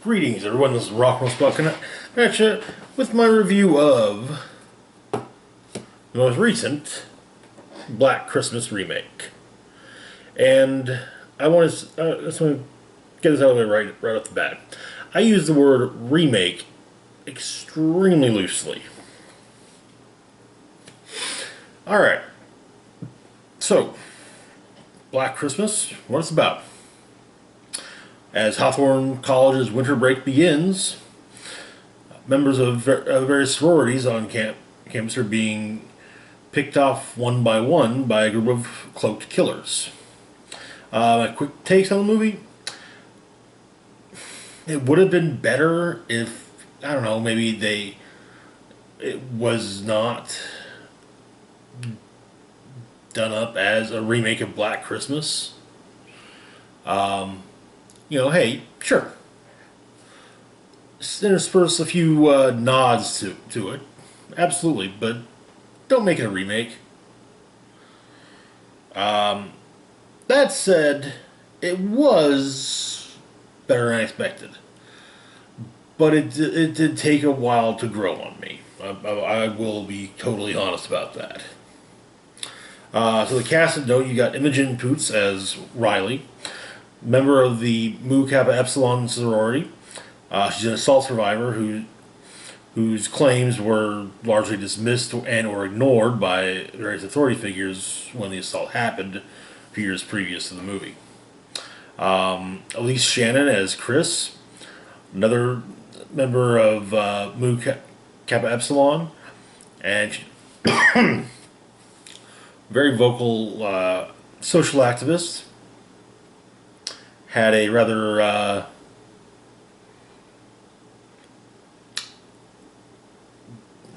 Greetings, everyone. This is Rock Spot Connection with my review of the most recent Black Christmas remake. And I want to get this out of the way right off the bat. I use the word remake extremely loosely. Alright, so Black Christmas, what it's about. As Hawthorne College's winter break begins, members of various sororities on campus are being picked off one by one by a group of cloaked killers. My quick takes on the movie. It would have been better if, I don't know, maybe it was not done up as a remake of Black Christmas. Hey, sure. Intersperse a few nods to it. Absolutely, but don't make it a remake. That said, it was better than I expected. But it did take a while to grow on me. I will be totally honest about that. So the cast of note, you got Imogen Poots as Riley, member of the Mu Kappa Epsilon sorority. She's an assault survivor whose claims were largely dismissed and or ignored by various authority figures when the assault happened a few years previous to the movie. Elise Shannon as Chris, another member of Mu Kappa Epsilon, and very vocal social activist. Had a rather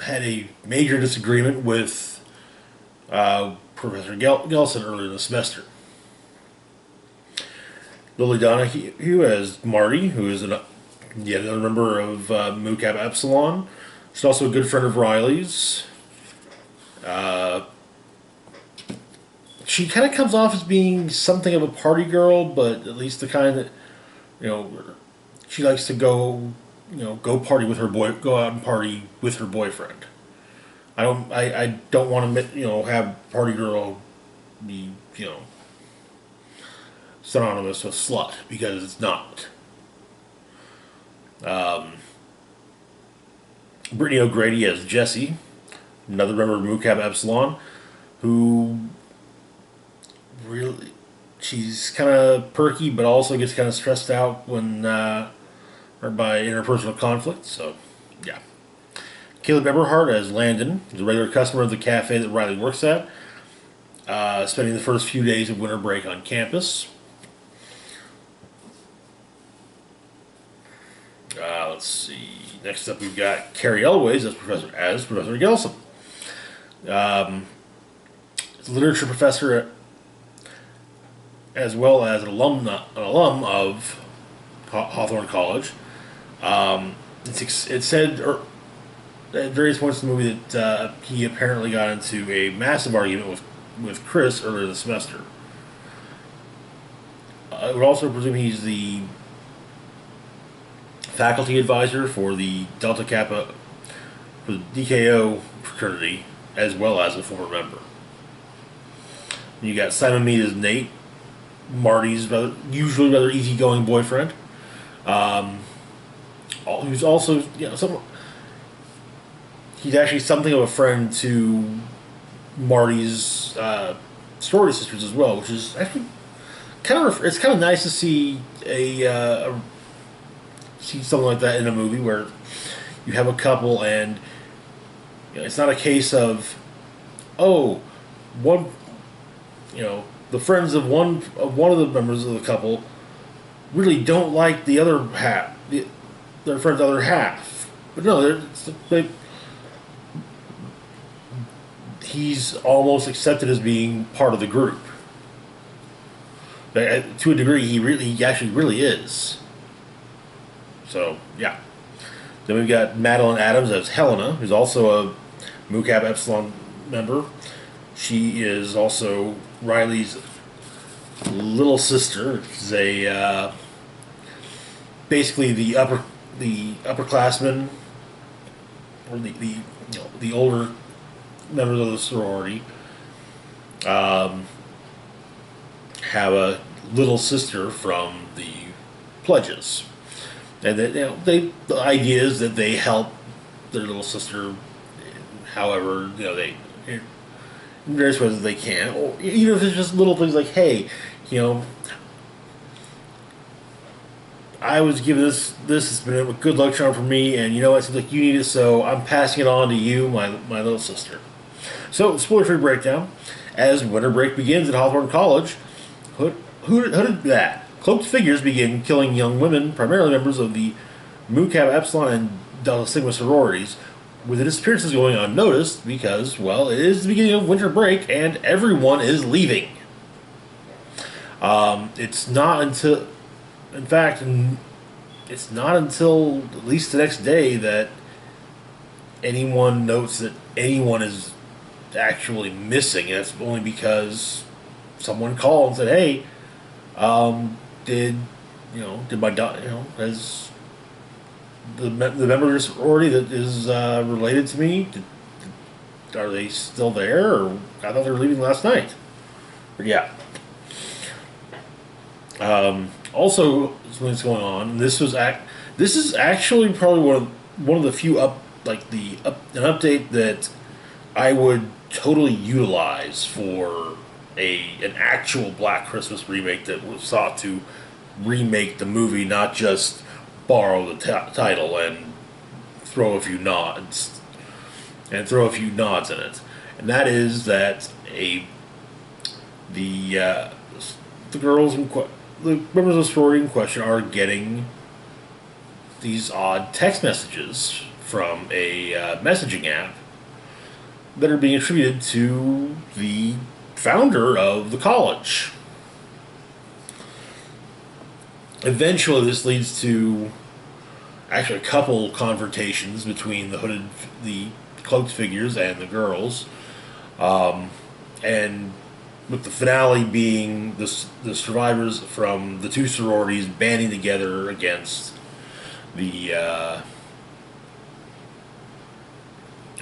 had a major disagreement with Professor Gelson earlier in the semester. Lily Donahue as Marty, who is yet another member of Mu Kappa Epsilon. She's also a good friend of Riley's. She kind of comes off as being something of a party girl, but at least the kind that, she likes to go party with go out and party with her boyfriend. I don't want to, have party girl be, synonymous with slut, because it's not. Brittany O'Grady as Jessie, another member of Mu Kappa Epsilon, who really, she's kind of perky, but also gets kind of stressed out when by interpersonal conflict. So, yeah. Caleb Eberhardt as Landon, who's a regular customer of the cafe that Riley works at, spending the first few days of winter break on campus. Let's see. Next up, we've got Carrie Elways as Professor Gelson. Literature professor, as well as an alum of Hawthorne College. It said at various points in the movie that he apparently got into a massive argument with Chris earlier this semester. I would also presume he's the faculty advisor for the Delta Kappa, for the DKO fraternity, as well as a former member. You got Simon Mead as Nate, Marty's usually rather easygoing boyfriend, who's also he's actually something of a friend to Marty's sorority sisters as well, which is actually it's kind of nice to see see something like that in a movie where you have a couple and it's not a case of the friends of one of the members of the couple really don't like the other half, their friend's other half. But no, he's almost accepted as being part of the group. To a degree, he actually really is. So, yeah. Then we've got Madeline Adams as Helena, who's also a Mu Kappa Epsilon member. She is also Riley's little sister. She's a basically the upperclassmen, or the older members of the sorority, um, have a little sister from the pledges, and that the idea is that they help their little sister, however they in various ways that they can, or even if it's just little things like, hey, you know, I was given this has been a good luck charm for me, and it seems like you need it, so I'm passing it on to you, my little sister. So, spoiler free breakdown. As winter break begins at Hawthorne College, hooded that cloaked figures begin killing young women, primarily members of the Mu Kappa Epsilon and Delta Sigma sororities, with the disappearances going unnoticed because, well, it is the beginning of winter break and everyone is leaving. It's not until, in fact, it's not until at least the next day that anyone notes that anyone is actually missing. And that's only because someone called and said, "Hey, did did my has the member of your sorority that is related to me? Are they still there? Or I thought they were leaving last night." But yeah. Also, something's going on. This is actually probably one of the few an update that I would totally utilize for an actual Black Christmas remake that was sought to remake the movie, not just borrow the title and throw a few nods in it. And that is that the girls the members of the sorority in question are getting these odd text messages from a messaging app that are being attributed to the founder of the college. Eventually, this leads to actually a couple confrontations between the cloaked figures and the girls, and with the finale being the survivors from the two sororities banding together against the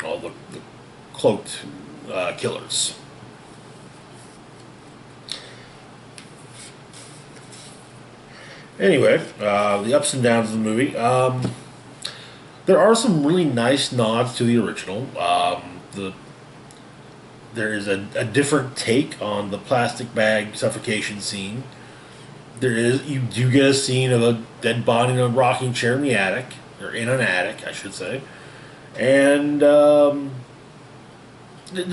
all the cloaked killers. Anyway, the ups and downs of the movie. There are some really nice nods to the original. There is a different take on the plastic bag suffocation scene. You do get a scene of a dead body in a rocking chair in the attic, or in an attic, I should say, and there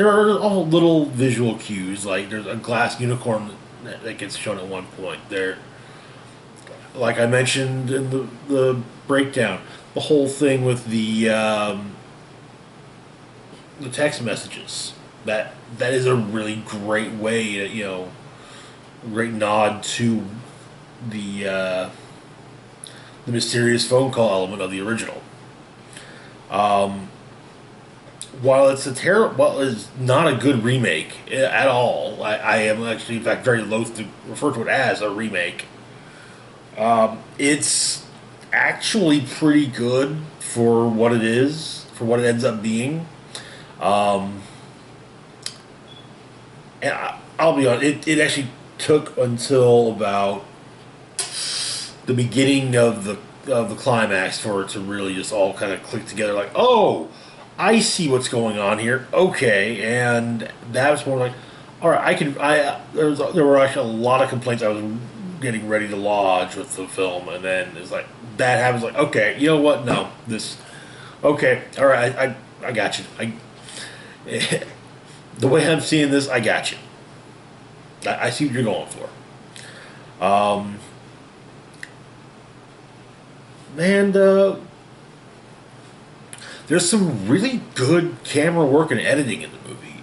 are all little visual cues, like there's a glass unicorn that gets shown at one point. There, like I mentioned in the breakdown, the whole thing with the text messages. That is a really great way to great nod to the mysterious phone call element of the original. While it's not a good remake at all, I am actually, in fact, very loath to refer to it as a remake. It's actually pretty good for what it is, for what it ends up being. And I'll be honest, it actually took until about the beginning of the climax for it to really just all kind of click together. Like, oh, I see what's going on here. Okay, and that was more like, all right, there were actually a lot of complaints I was getting ready to lodge with the film, and then it's like that happens. Like, okay, you know what? No, okay, all right, I got you. The way I'm seeing this, I got you. I see what you're going for. And there's some really good camera work and editing in the movie.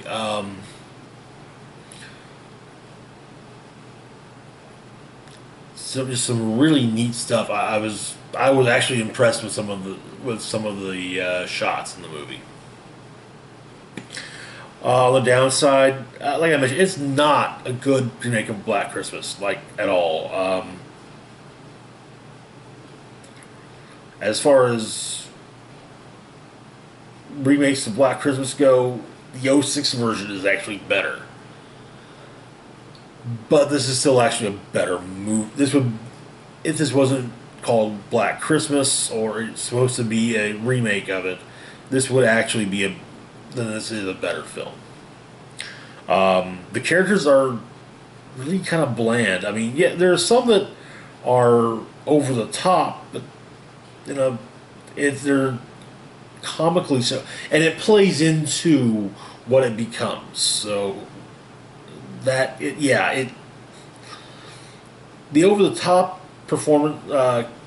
So just some really neat stuff. I was actually impressed with some of the shots in the movie. On the downside, like I mentioned, it's not a good remake of Black Christmas, like at all. As far as remakes of Black Christmas go, the '06 version is actually better. But this is still actually a better movie. This would, if this wasn't called Black Christmas or it's supposed to be a remake of it, this would actually be a. Then this is a better film. The characters are really kind of bland. I mean, yeah, there are some that are over the top, but you know, they're comically so, and it plays into what it becomes. So yeah, the over the top performance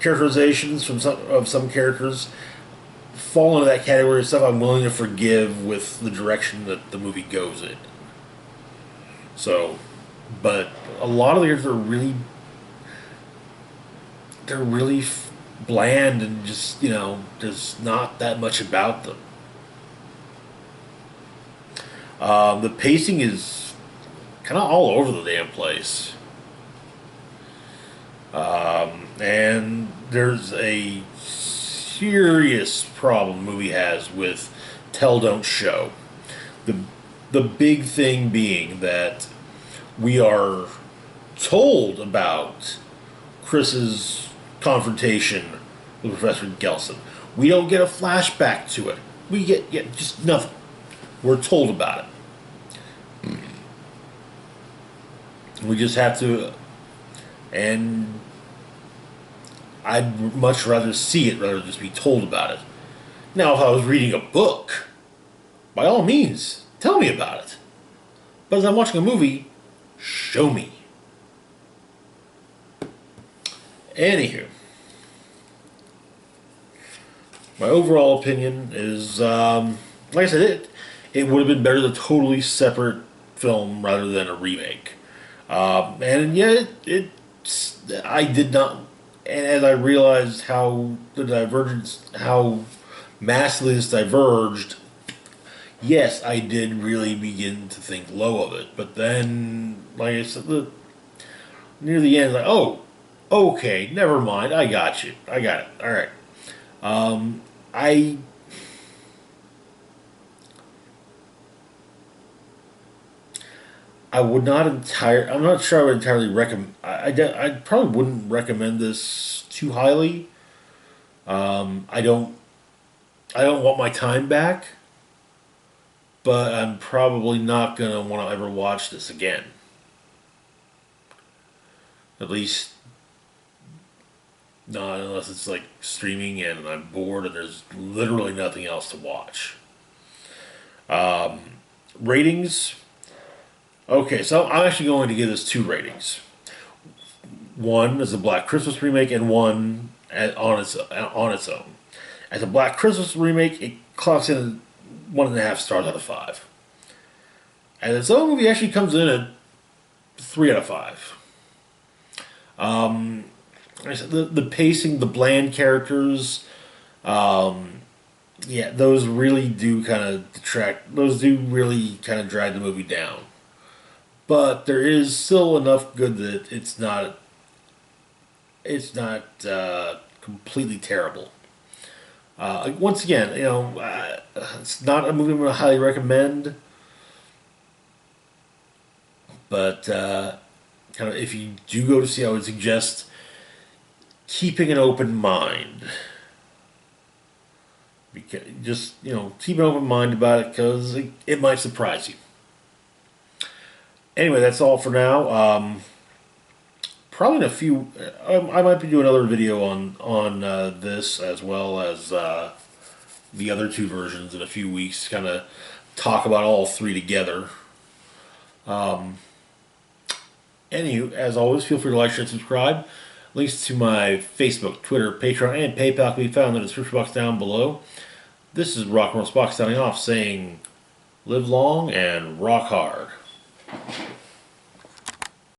characterizations from some characters fall into that category of stuff I'm willing to forgive with the direction that the movie goes in. So, but a lot of the characters are really bland and just there's not that much about them. The pacing is kind of all over the damn place. And there's a serious problem the movie has with tell don't show. The the big thing being that we are told about Chris's confrontation with Professor Gelson. We don't get a flashback to it. We get just nothing. We're told about it. We just have to, and I'd much rather see it rather than just be told about it. Now, if I was reading a book, by all means, tell me about it. But as I'm watching a movie, show me. Anywho, my overall opinion is, like I said, it would have been better as a totally separate film rather than a remake. And yet, I did not, and as I realized how the divergence, how massively this diverged, yes, I did really begin to think low of it. But then, like I said, near the end, like, oh, okay, never mind, I got you, I got it, all right. I I would not entire. I'm not sure I would entirely recommend. I probably wouldn't recommend this too highly. I don't. I don't want my time back, but I'm probably not gonna want to ever watch this again. At least not unless it's like streaming and I'm bored and there's literally nothing else to watch. Ratings. Okay, so I'm actually going to give this two ratings. One is a Black Christmas remake, and one on its own. As a Black Christmas remake, it clocks in at 1.5 stars out of 5. As its own movie, actually comes in at 3 out of 5. Like I said, the pacing, the bland characters, yeah, those really do kind of detract. Those do really kind of drag the movie down. But there is still enough good that it's not completely terrible. Once again, it's not a movie I'm going to highly recommend, but kind of if you do go to see, I would suggest keeping an open mind. Because just keep an open mind about it because it might surprise you. Anyway, that's all for now. Probably in a few, I might be doing another video on this as well as the other two versions in a few weeks. Kind of talk about all three together. Anywho, as always, feel free to like, share, and subscribe. Links to my Facebook, Twitter, Patreon, and PayPal can be found in the description box down below. This is Rock and Roll Spock signing off, saying, live long and rock hard.